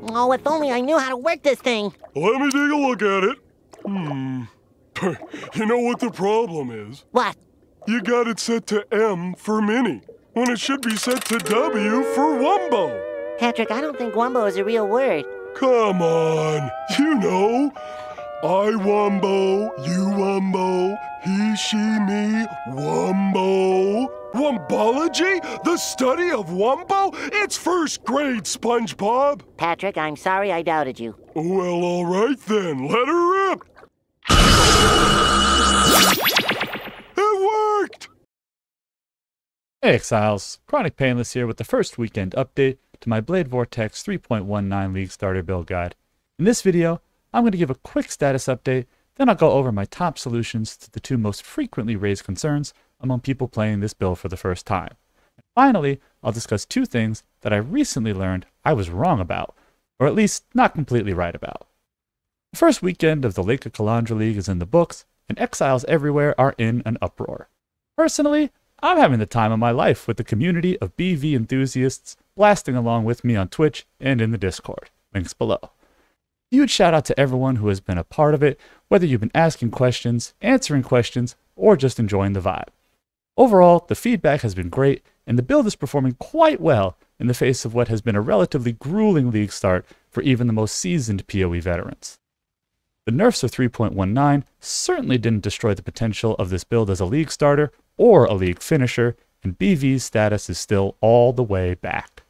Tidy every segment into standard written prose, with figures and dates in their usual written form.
Oh, if only I knew how to work this thing. Let me take a look at it. You know what the problem is? What? You got it set to M for Mini, when it should be set to W for Wumbo. Patrick, I don't think Wumbo is a real word. Come on, you know. I Wumbo, you Wumbo, he, she, me, Wumbo. Wumbology? The study of Wumbo? It's first grade, SpongeBob. Patrick, I'm sorry I doubted you. Well, all right then, let her rip. It worked! Hey Exiles, Chronic Painless here with the first weekend update to my Blade Vortex 3.19 League Starter build guide. In this video, I'm going to give a quick status update, then I'll go over my top solutions to the two most frequently raised concerns among people playing this build for the first time. And finally, I'll discuss two things that I recently learned I was wrong about, or at least not completely right about. The first weekend of the Lake of Kalandra League is in the books, and Exiles everywhere are in an uproar. Personally, I'm having the time of my life with the community of BV enthusiasts blasting along with me on Twitch and in the Discord. Links below. Huge shout out to everyone who has been a part of it, whether you've been asking questions, answering questions, or just enjoying the vibe. Overall, the feedback has been great, and the build is performing quite well in the face of what has been a relatively grueling league start for even the most seasoned PoE veterans. The nerfs of 3.19 certainly didn't destroy the potential of this build as a league starter or a league finisher, and BV's status is still all the way back.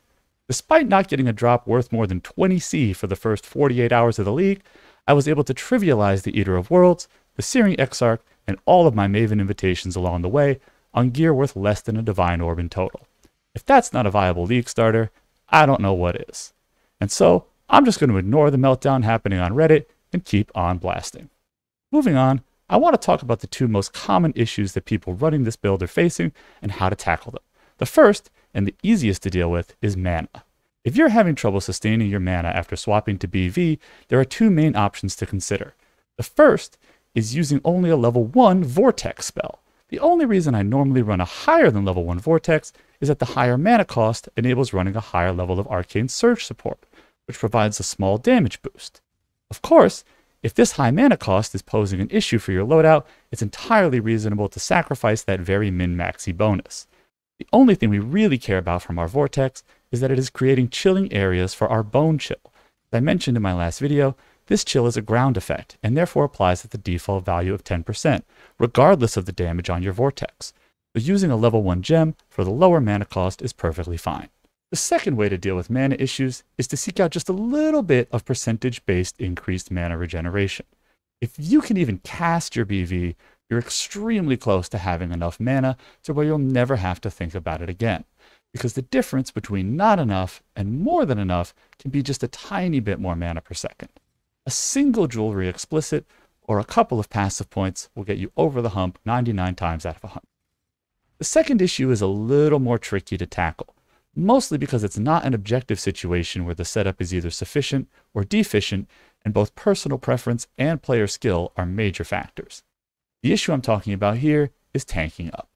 Despite not getting a drop worth more than 20C for the first 48 hours of the league, I was able to trivialize the Eater of Worlds, the Searing Exarch, and all of my Maven invitations along the way on gear worth less than a Divine Orb in total. If that's not a viable league starter, I don't know what is. And so, I'm just going to ignore the meltdown happening on Reddit and keep on blasting. Moving on, I want to talk about the two most common issues that people running this build are facing and how to tackle them. The first, and the easiest to deal with, is mana. If you're having trouble sustaining your mana after swapping to BV, there are two main options to consider. The first is using only a level 1 Vortex spell. The only reason I normally run a higher than level 1 Vortex is that the higher mana cost enables running a higher level of Arcane Surge support, which provides a small damage boost. Of course, if this high mana cost is posing an issue for your loadout, it's entirely reasonable to sacrifice that very min-maxy bonus. The only thing we really care about from our Vortex is that it is creating chilling areas for our Bone Chill. As I mentioned in my last video, this chill is a ground effect and therefore applies at the default value of 10%, regardless of the damage on your Vortex. So using a level 1 gem for the lower mana cost is perfectly fine. The second way to deal with mana issues is to seek out just a little bit of percentage-based increased mana regeneration. If you can even cast your BV, you're extremely close to having enough mana to where you'll never have to think about it again, because the difference between not enough and more than enough can be just a tiny bit more mana per second. A single Jewelry Explicit or a couple of passive points will get you over the hump 99 times out of 100. The second issue is a little more tricky to tackle, mostly because it's not an objective situation where the setup is either sufficient or deficient, and both personal preference and player skill are major factors. The issue I'm talking about here is tanking up.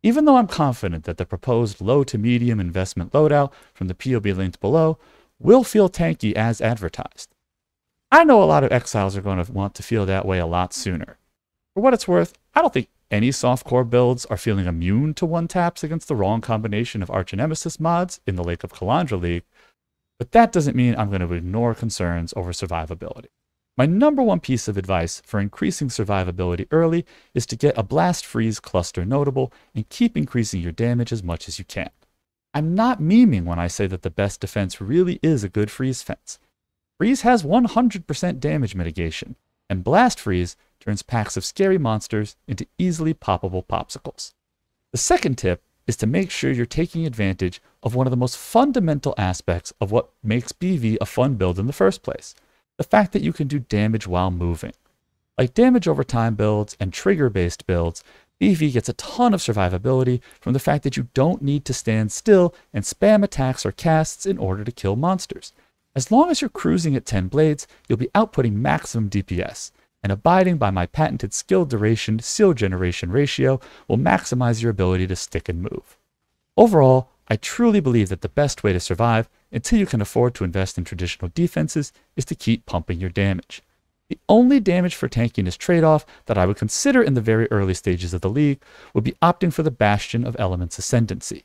Even though I'm confident that the proposed low to medium investment loadout from the POB linked below will feel tanky as advertised, I know a lot of Exiles are going to want to feel that way a lot sooner. For what it's worth, I don't think any softcore builds are feeling immune to one-taps against the wrong combination of Arch and Nemesis mods in the Lake of Kalandra League, but that doesn't mean I'm going to ignore concerns over survivability. My number one piece of advice for increasing survivability early is to get a Blast Freeze cluster notable and keep increasing your damage as much as you can. I'm not memeing when I say that the best defense really is a good freeze fence. Freeze has 100% damage mitigation, and Blast Freeze turns packs of scary monsters into easily poppable popsicles. The second tip is to make sure you're taking advantage of one of the most fundamental aspects of what makes BV a fun build in the first place. The fact that you can do damage while moving. Like damage over time builds and trigger-based builds, BV gets a ton of survivability from the fact that you don't need to stand still and spam attacks or casts in order to kill monsters. As long as you're cruising at 10 blades, you'll be outputting maximum DPS, and abiding by my patented skill duration seal generation ratio will maximize your ability to stick and move. Overall, I truly believe that the best way to survive until you can afford to invest in traditional defenses is to keep pumping your damage. The only damage for tankiness trade-off that I would consider in the very early stages of the league would be opting for the Bastion of Element's Ascendancy.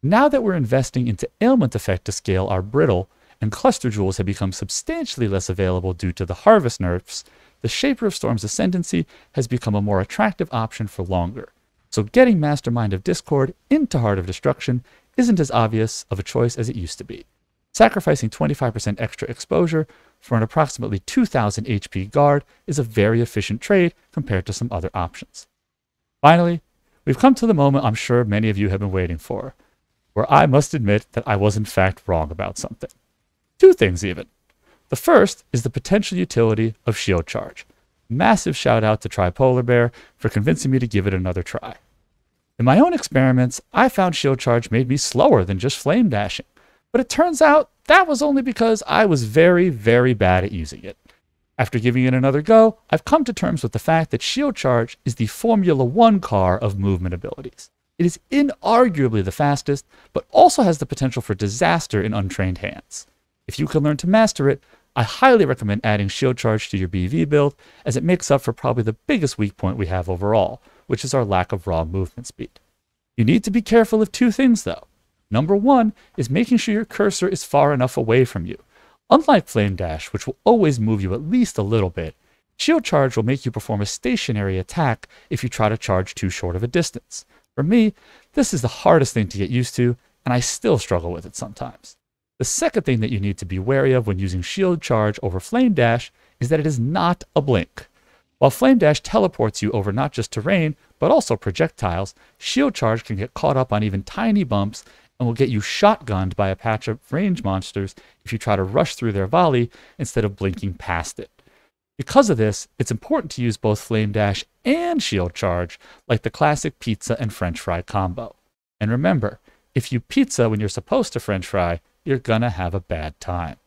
Now that we're investing into ailment effect to scale our brittle, and cluster jewels have become substantially less available due to the harvest nerfs, the Shaper of Storm's Ascendancy has become a more attractive option for longer. So getting Mastermind of Discord into Heart of Destruction isn't as obvious of a choice as it used to be. Sacrificing 25% extra exposure for an approximately 2000 HP guard is a very efficient trade compared to some other options. Finally, we've come to the moment I'm sure many of you have been waiting for, where I must admit that I was in fact wrong about something. Two things even. The first is the potential utility of Shield Charge. Massive shout out to Tripolar Bear for convincing me to give it another try. In my own experiments, I found Shield Charge made me slower than just flame dashing, but it turns out that was only because I was very, very bad at using it. After giving it another go, I've come to terms with the fact that Shield Charge is the Formula 1 car of movement abilities. It is inarguably the fastest, but also has the potential for disaster in untrained hands. If you can learn to master it, I highly recommend adding Shield Charge to your BV build, as it makes up for probably the biggest weak point we have overall, which is our lack of raw movement speed. You need to be careful of two things though. Number one is making sure your cursor is far enough away from you. Unlike Flame Dash, which will always move you at least a little bit, Shield Charge will make you perform a stationary attack if you try to charge too short of a distance. For me, this is the hardest thing to get used to, and I still struggle with it sometimes. The second thing that you need to be wary of when using Shield Charge over Flame Dash is that it is not a blink. While Flame Dash teleports you over not just terrain, but also projectiles, Shield Charge can get caught up on even tiny bumps and will get you shotgunned by a patch of range monsters if you try to rush through their volley instead of blinking past it. Because of this, it's important to use both Flame Dash and Shield Charge, like the classic pizza and French fry combo. And remember, if you pizza when you're supposed to French fry, you're gonna have a bad time.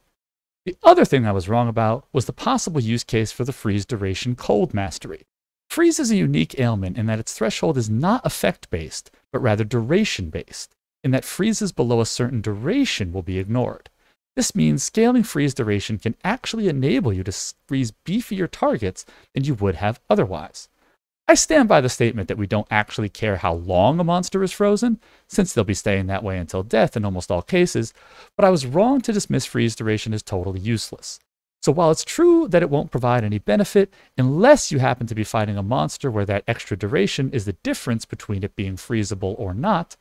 The other thing I was wrong about was the possible use case for the Freeze Duration Cold Mastery. Freeze is a unique ailment in that its threshold is not effect-based, but rather duration-based, in that freezes below a certain duration will be ignored. This means scaling freeze duration can actually enable you to freeze beefier targets than you would have otherwise. I stand by the statement that we don't actually care how long a monster is frozen, since they'll be staying that way until death in almost all cases, but I was wrong to dismiss freeze duration as totally useless. So while it's true that it won't provide any benefit, unless you happen to be fighting a monster where that extra duration is the difference between it being freezable or not,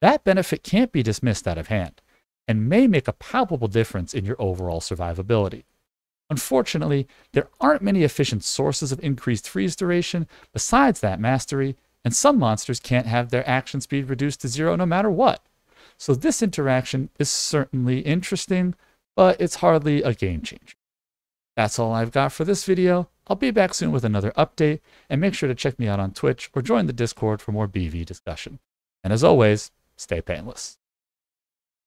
that benefit can't be dismissed out of hand, and may make a palpable difference in your overall survivability. Unfortunately, there aren't many efficient sources of increased freeze duration besides that mastery, and some monsters can't have their action speed reduced to 0 no matter what. So this interaction is certainly interesting, but it's hardly a game changer. That's all I've got for this video. I'll be back soon with another update, and make sure to check me out on Twitch or join the Discord for more BV discussion. And as always, stay painless.